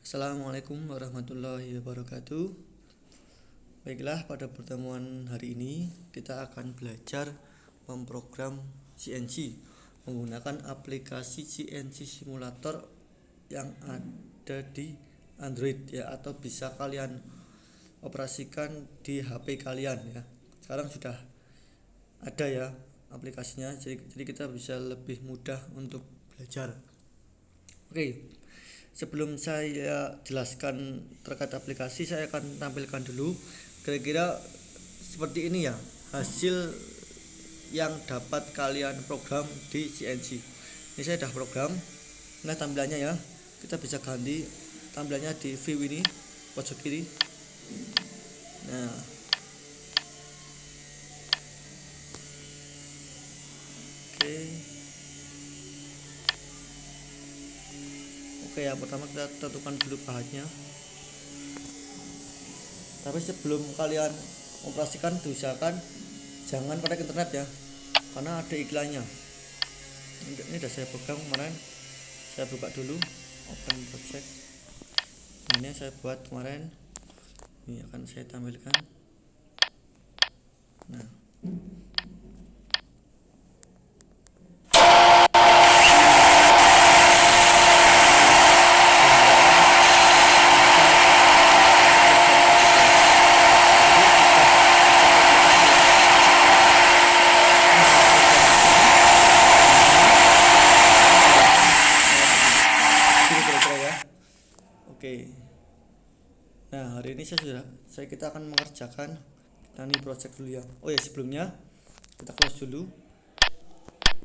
Assalamualaikum warahmatullahi wabarakatuh. Baiklah, pada pertemuan hari ini kita akan belajar memprogram CNC menggunakan aplikasi CNC Simulator yang ada di Android ya, atau bisa kalian operasikan di HP kalian ya. Sekarang sudah ada ya aplikasinya, jadi kita bisa lebih mudah untuk belajar. Oke. Sebelum saya jelaskan terkait aplikasi, saya akan tampilkan dulu kira-kira seperti ini ya hasil yang dapat kalian program di CNC. Ini saya sudah program. Nah, tampilannya ya, kita bisa ganti tampilannya di view ini pojok kiri. Nah, oke. Oke ya, pertama kita tentukan dulu bahannya. Tapi sebelum kalian operasikan, diusahakan jangan pakai internet ya, karena ada iklannya. Ini udah saya program kemarin, saya buka dulu open project. Ini saya buat kemarin, ini akan saya tampilkan. Nah, oke. Nah, hari ini kita akan mengerjakan ini project dulu ya. Oh ya, sebelumnya kita close dulu.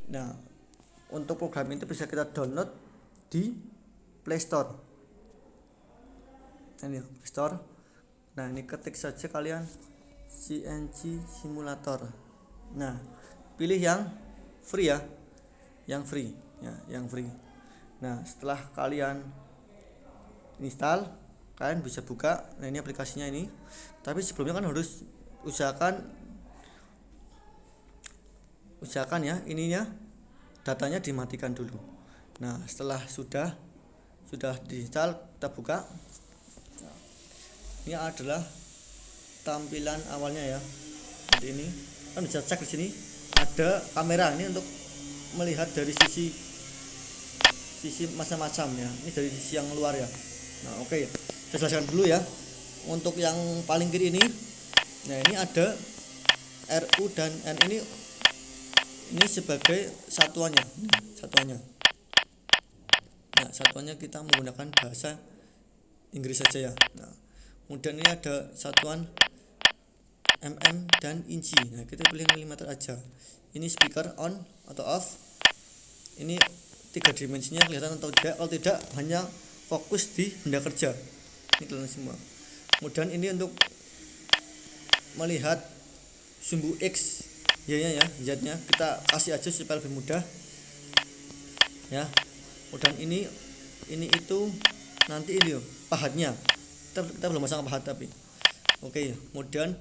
Nah, untuk program itu bisa kita download di Play Store. Ini ya, Play Store. Nah, ini ketik saja kalian CNC Simulator. Nah, pilih yang free ya. Yang free ya, yang free. Nah, setelah kalian install, kalian bisa buka. Nah, ini aplikasinya ini. Tapi sebelumnya kan harus usahakan ya ininya, datanya dimatikan dulu. Nah, setelah sudah diinstal, kita buka. Nah, ini adalah tampilan awalnya ya. Seperti ini. Kan bisa cek di sini ada kamera ini untuk melihat dari sisi macam-macam ya. Ini dari sisi yang luar ya. Nah, oke. Saya jelaskan dulu ya. Untuk yang paling kiri ini, nah ini ada RU dan N, ini sebagai satuannya. Nah, satuannya kita menggunakan bahasa Inggris saja ya. Nah, kemudian ini ada satuan mm dan inci. Nah, kita pilih milimeter aja. Ini speaker on atau off. Ini 3 dimensinya kelihatan atau tidak. Kalau tidak, hanya fokus di benda kerja. Ini kelihatan semua. Kemudian ini untuk melihat sumbu X, Y-nya ya, Z-nya kita kasih aja supaya lebih mudah. Ya. Kemudian ini itu nanti ini loh, pahatnya. Kita belum pasang pahat tapi. Oke, kemudian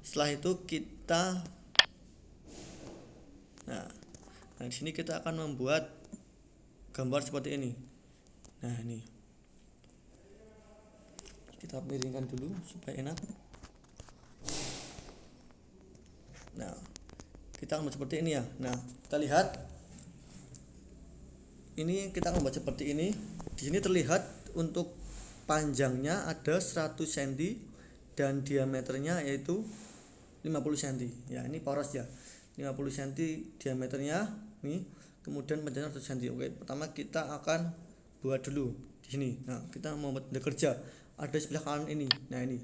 setelah itu kita nah di sini kita akan membuat gambar seperti ini. Nah, ini kita miringkan dulu supaya enak. Nah, kita akan membuat seperti ini ya. Nah, kita lihat ini, kita akan membuat seperti ini. Di sini terlihat untuk panjangnya ada 100 cm dan diameternya yaitu 50 cm. Ya, ini poros ya. 50 cm diameternya nih, kemudian panjangnya 100 cm. Oke, pertama kita akan buat dulu di sini. Nah, kita mau buat benda kerja. Ada sebelah kanan ini. Nah, ini.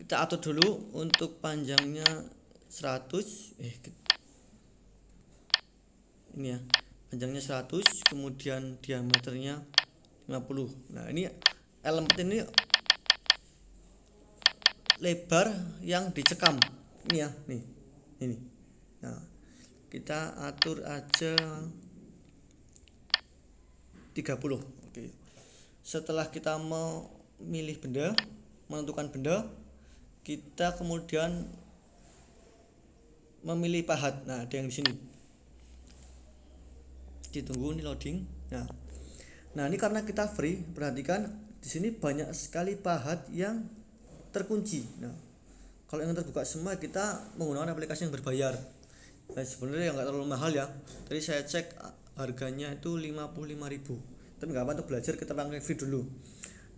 Kita atur dulu untuk panjangnya 100. Ini ya. Panjangnya 100, kemudian diameternya 50. Nah, ini elemen ini lebar yang dicekam. Ini ya, nih. Ini. Nah, kita atur aja 30. Oke. Setelah kita memilih benda, menentukan benda, kita kemudian memilih pahat. Nah, ada yang di sini. Ditunggu ini loading. Nah, Nah, ini karena kita free, perhatikan di sini banyak sekali pahat yang terkunci. Nah, kalau yang terbuka semua kita menggunakan aplikasi yang berbayar. Nah, sebenarnya nggak terlalu mahal ya. Tadi saya cek harganya itu 55.000. Tapi nggak apa, untuk belajar kita pakai free dulu.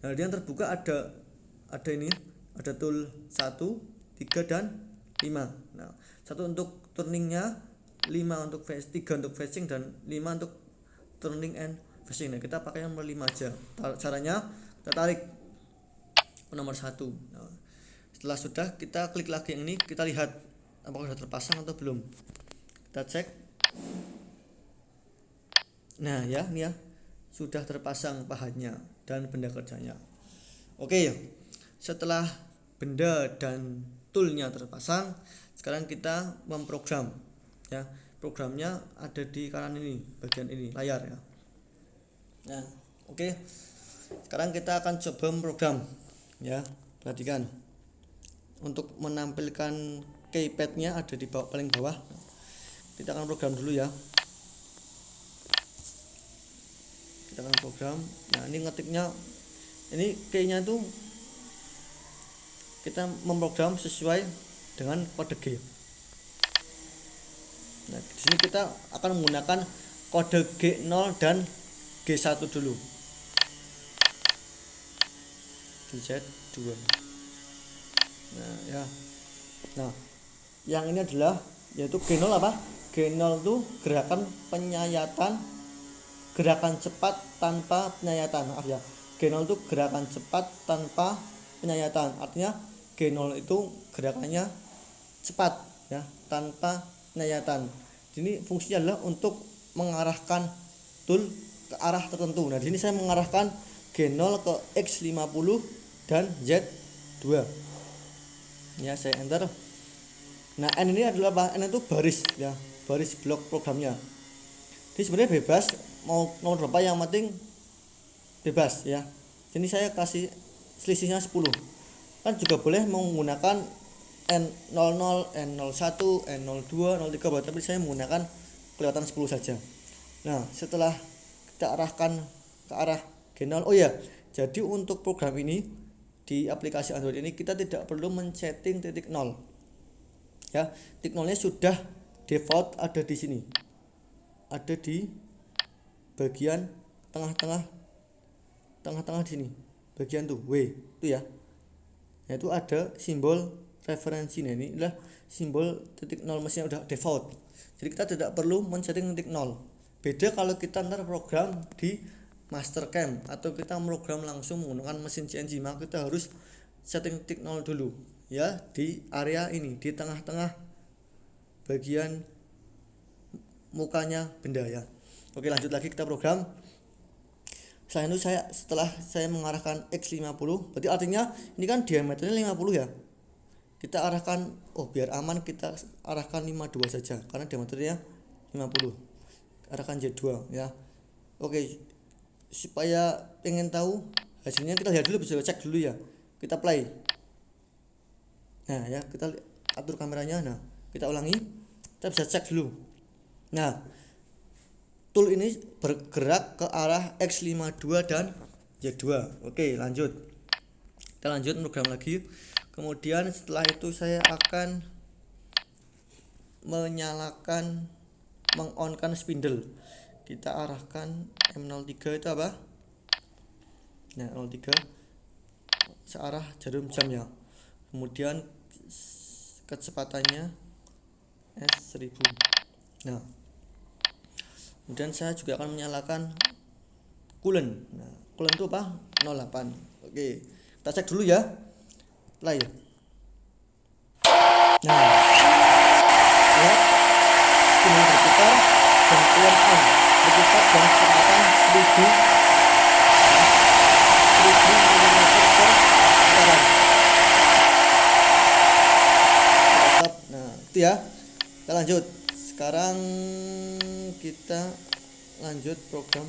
Nah, yang terbuka ada ini, ada tool 1, 3 dan 5. Nah, 1 untuk turningnya, 5 untuk 3 untuk fetching dan 5 untuk turning and fetching. Nah, kita pakai nomor 5 aja. Caranya kita tarik ke nomor 1. Nah, setelah sudah, kita klik lagi yang ini, kita lihat apakah sudah terpasang atau belum. Kita cek. Nah, ya, ini ya, sudah terpasang pahatnya dan benda kerjanya. Oke, setelah benda dan toolnya terpasang, sekarang kita memprogram ya. Programnya ada di kanan ini, bagian ini layar ya. Nah, oke. Sekarang kita akan coba memprogram ya. Perhatikan. Untuk menampilkan keypadnya ada di bawah, paling bawah. Kita akan program dulu ya. Kita akan program. Nah, ini ngetiknya, ini key-nya itu kita memprogram sesuai dengan kode G. Nah, di sini kita akan menggunakan kode G0 dan G1 dulu. Z2. Nah, ya. Nah, yang ini adalah yaitu G0 apa? G0 itu gerakan penyayatan, gerakan cepat tanpa penyayatan. Maaf ya. G0 itu gerakan cepat tanpa penyayatan. Artinya G0 itu gerakannya cepat ya, tanpa penyayatan. Ini fungsinya adalah untuk mengarahkan tool ke arah tertentu. Nah, di sini saya mengarahkan G0 ke X50 dan Z2. Ya, saya enter. Nah, N ini adalah apa? N itu baris ya, baris blok programnya. Ini sebenarnya bebas mau nomor berapa, yang penting bebas ya. Sini saya kasih selisihnya 10. Kan juga boleh menggunakan N00, N01, N02, N03, tapi saya menggunakan kelihatan 10 saja. Nah, setelah kita arahkan ke arah G0, oh ya, jadi untuk program ini di aplikasi Android ini kita tidak perlu men-setting titik 0. Ya, titik 0-nya sudah default ada di sini. Ada di bagian tengah-tengah di sini. Bagian tuh W itu ya. Yaitu ada simbol referensi. Nah, ini adalah simbol titik 0, mesinnya udah default. Jadi kita tidak perlu men-setting titik 0. Beda kalau kita ntar program di Mastercam atau kita program langsung menggunakan mesin CNC, maka kita harus setting titik 0 dulu ya, di area ini, di tengah-tengah bagian mukanya benda ya. Oke, lanjut lagi kita program. Selain itu setelah saya mengarahkan X50, berarti artinya ini kan diameternya 50 ya. Kita arahkan, biar aman kita arahkan 52 saja karena diameternya 50. Arahkan Z2 ya. Oke, supaya pengen tahu hasilnya kita lihat dulu, bisa cek dulu ya. Kita play. Nah, ya, kita atur kameranya. Nah, kita ulangi. Kita bisa cek dulu. Nah, tool ini bergerak ke arah X52 dan Z2. Oke, lanjut. Kita lanjut program lagi. Kemudian setelah itu saya akan mengon-kan spindle. Kita arahkan M03 itu apa? Nah, 03 searah jarum jamnya. Kemudian kecepatannya S1000. Nah, kemudian saya juga akan menyalakan coolant. Nah, coolant itu apa? 08. Oke, kita cek dulu ya. Play. Nah, lihat ini berputar dan coolant on. Berputar dengan kecepatan 1000 mm per putaran. Tetap. Nah, itu ya. Kita lanjut. Sekarang kita lanjut program.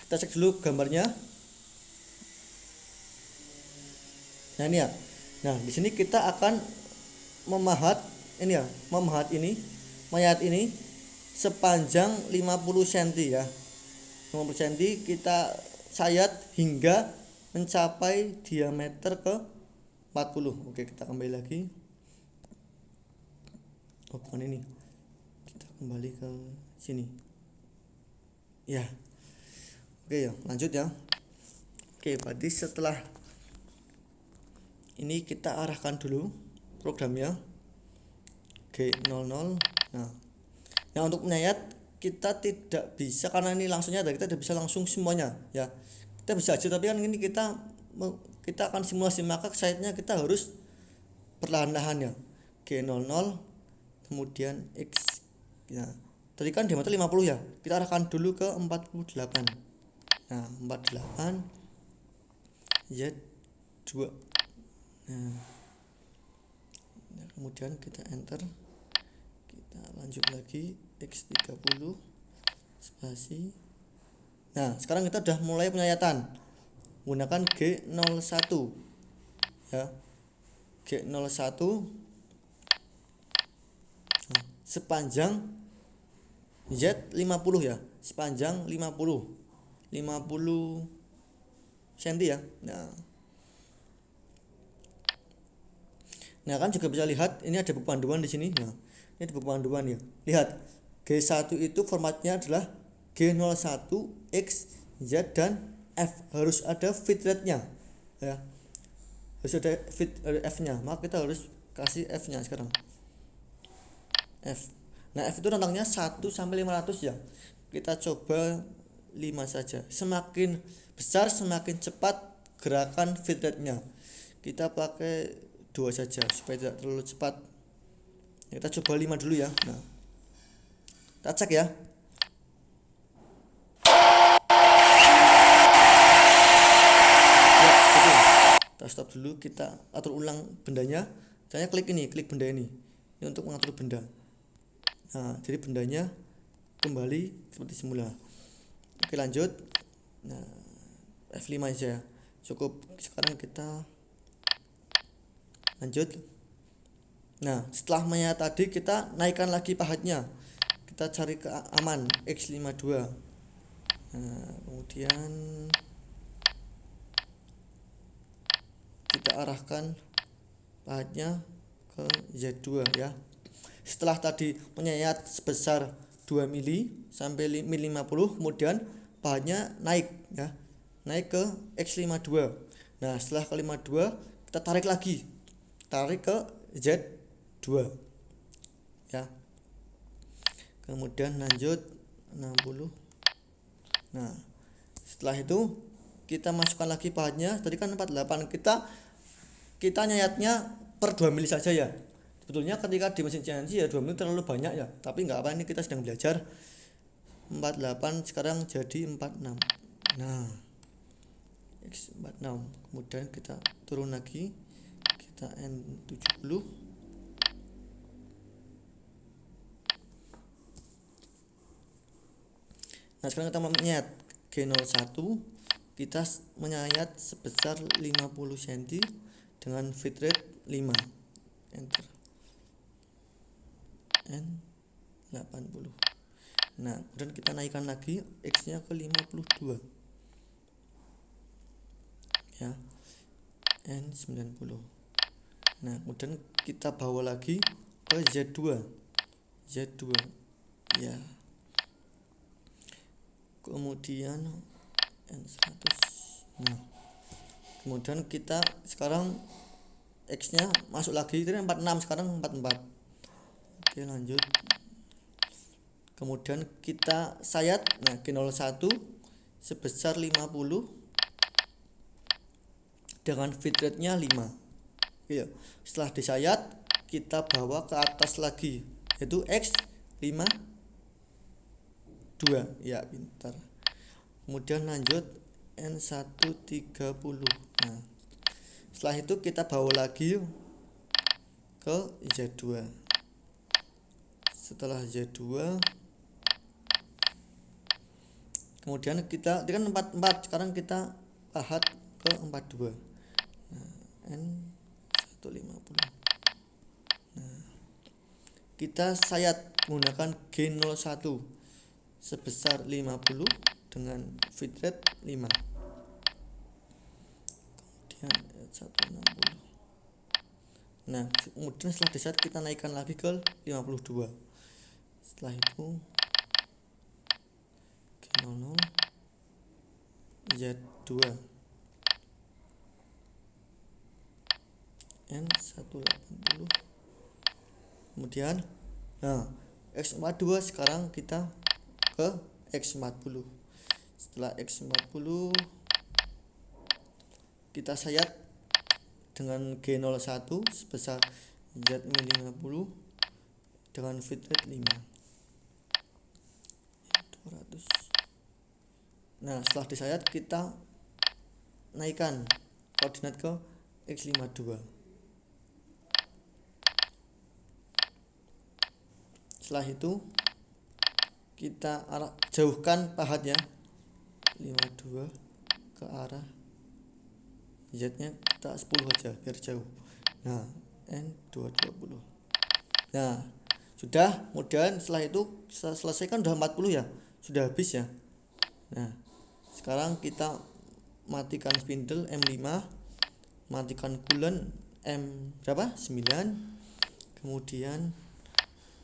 Kita cek dulu gambarnya. Nah, ini ya. Nah, di sini kita akan memahat ini ya, mayat ini sepanjang 50 cm ya. 50 cm kita sayat hingga mencapai diameter ke 40. Oke, kita kembali lagi. Oh, bukan ini. Kita kembali ke sini. Ya. Oke ya, lanjut ya. Oke, berarti setelah ini kita arahkan dulu programnya G00. Nah, untuk menyayat kita tidak bisa karena ini langsungnya kita tidak bisa langsung semuanya ya. Kita bisa aja, tapi kan ini kita akan simulasi, maka sayatnya kita harus perlahan-lahan ya. G00 kemudian X ya. Tadi kan diameter 50 ya. Kita arahkan dulu ke 48. Nah, 48 Z2. Nah, kemudian kita enter. Kita lanjut lagi X30 spasi. Nah, sekarang kita sudah mulai penyayatan menggunakan G01 ya. G01 sepanjang Z50 ya, sepanjang 50 cm ya. Nah kan juga bisa lihat ini ada buku panduan di sini. Nah, ini ada buku panduan ya. Lihat, G1 itu formatnya adalah G01 X Z dan F, harus ada feed rate-nya ya. Harus ada feed F-nya. Maka kita harus kasih F-nya sekarang. F. Nah, F itu rentangnya 1 sampai 500 ya. Kita coba 5 saja. Semakin besar semakin cepat gerakan feed rate-nya. Kita pakai 2 saja supaya tidak terlalu cepat. Kita coba 5 dulu ya. Nah, kita cek ya. Kita stop dulu, kita atur ulang bendanya. Saya klik benda ini untuk mengatur benda. Nah, jadi bendanya kembali seperti semula. Oke, lanjut. Nah, F5 aja cukup. Sekarang kita lanjut. Nah, setelah menyayat tadi kita naikkan lagi pahatnya. Kita cari ke aman X52. Nah, kemudian kita arahkan pahatnya ke Z2 ya. Setelah tadi menyayat sebesar 2 mili sampai mili 50, kemudian pahatnya naik ya. Naik ke X52. Nah, setelah ke 52 kita tarik lagi. Tarik ke Z2 ya. Kemudian lanjut 60. Nah, setelah itu kita masukkan lagi pahatnya. Tadi kan 48, kita nyayatnya per 2 mili saja ya. Sebetulnya ketika di mesin CNC ya 2 mili terlalu banyak ya, tapi nggak apa, ini kita sedang belajar. 48 sekarang jadi 46. Nah, X46. Kemudian kita turun lagi, kita N70. Nah, sekarang kita menyayat G01. Kita menyayat sebesar 50 cm dengan feed rate 5. Enter. N80. Nah, kemudian kita naikkan lagi X-nya ke 52 ya. N90. Nah, kemudian kita bawa lagi ke Z2 ya. Kemudian N100. Nah, kemudian kita sekarang X-nya masuk lagi, ini 46, sekarang 44. Oke, lanjut. Kemudian kita sayat, nah G01 sebesar 50 dengan feed rate-nya 5. Oke, setelah disayat kita bawa ke atas lagi, yaitu X52 ya, pintar. Kemudian lanjut N130. Nah, setelah itu kita bawa lagi ke Z2. Setelah Z2, kemudian kita kan 44, sekarang kita pahat ke 42. Nah, N150. Nah, kita sayat menggunakan G01 sebesar 50 dengan bitrate 5. Kemudian 160. Nah, kemudian setelah diset kita naikkan lagi ke 52. Setelah itu G00 Z2 N180. Kemudian X42 sekarang kita ke X40. Setelah X40 kita sayat dengan G01 sebesar Z50 dengan bitrate 5. 200. Nah, setelah disayat kita naikkan koordinat ke X52. Setelah itu kita jauhkan pahatnya 52 ke arah Z-nya kita 10 aja biar jauh. Nah, N220. Nah, sudah. Kemudian setelah itu selesaikan udah 40 ya. Sudah habis ya. Nah, sekarang kita matikan spindle M5, matikan coolant M berapa? 9. Kemudian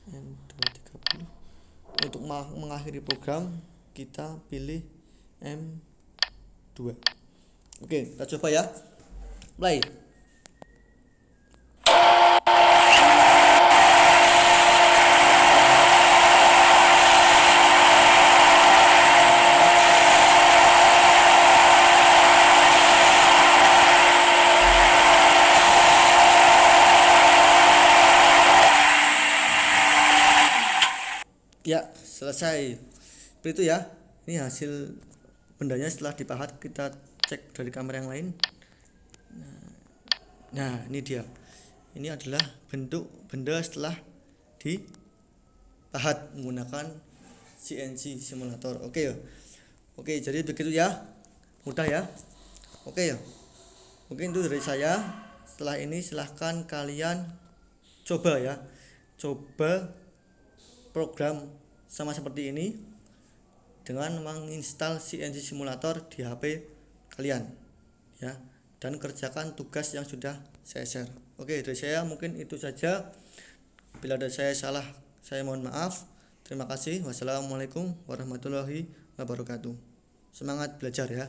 M230. Untuk mengakhiri program kita pilih M2. Oke, kita coba ya. Play. Ya, selesai. Seperti itu ya. Ini hasil bendanya setelah dipahat. Kita cek dari kamera yang lain. Nah, ini dia. Ini adalah bentuk benda setelah dipahat menggunakan CNC simulator. Oke ya. Oke, jadi begitu ya. Mudah ya. Oke ya. Mungkin itu dari saya. Setelah ini silahkan kalian coba ya. Coba program sama seperti ini dengan menginstal CNC simulator di HP kalian ya, dan kerjakan tugas yang sudah saya share. Oke, dari saya mungkin itu saja. Bila ada saya salah, saya mohon maaf. Terima kasih. Wassalamualaikum warahmatullahi wabarakatuh. Semangat belajar ya.